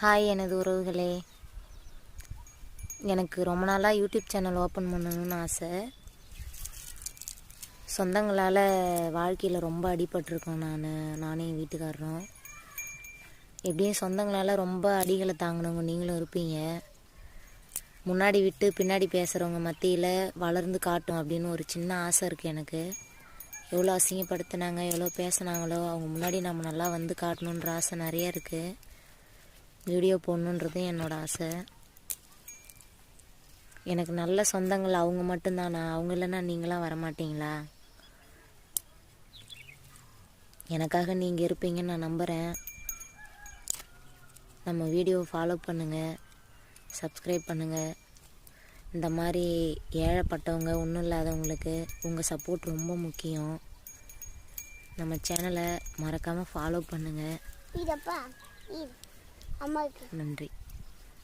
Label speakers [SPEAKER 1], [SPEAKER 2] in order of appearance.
[SPEAKER 1] Hi எனது உறவுகளே, எனக்கு ரொம்ப நாளாக யூடியூப் சேனல் ஓப்பன் பண்ணணும்னு ஆசை. சொந்தங்களால் வாழ்க்கையில் ரொம்ப அடிபட்டிருக்கோம். நானே என் வீட்டுக்காரரும். எப்படியும் சொந்தங்களால் ரொம்ப அடிகளை தாங்கினவங்க நீங்களும் இருப்பீங்க. முன்னாடி விட்டு பின்னாடி பேசுகிறவங்க மத்தியில் வளர்ந்து காட்டும் அப்படின்னு ஒரு சின்ன ஆசை இருக்குது எனக்கு. எவ்வளோ அசிங்கப்படுத்தினாங்க, எவ்வளோ பேசினாங்களோ அவங்க முன்னாடி நம்ம நல்லா வந்து காட்டணுன்ற ஆசை நிறைய இருக்குது. வீடியோ போடணுன்றது என்னோடய ஆசை. எனக்கு நல்ல சொந்தங்கள் அவங்க மட்டும்தானா? அவங்க இல்லைன்னா நீங்களாம் வரமாட்டீங்களா? எனக்காக நீங்கள் இருப்பீங்கன்னு நான் நம்புகிறேன். நம்ம வீடியோவை ஃபாலோ பண்ணுங்கள், சப்ஸ்கிரைப் பண்ணுங்கள். இந்த மாதிரி ஏழைப்பட்டவங்க, ஒன்றும் இல்லாதவங்களுக்கு உங்கள் சப்போர்ட் ரொம்ப முக்கியம். நம்ம சேனலை மறக்காமல் ஃபாலோ பண்ணுங்கள். நன்றி.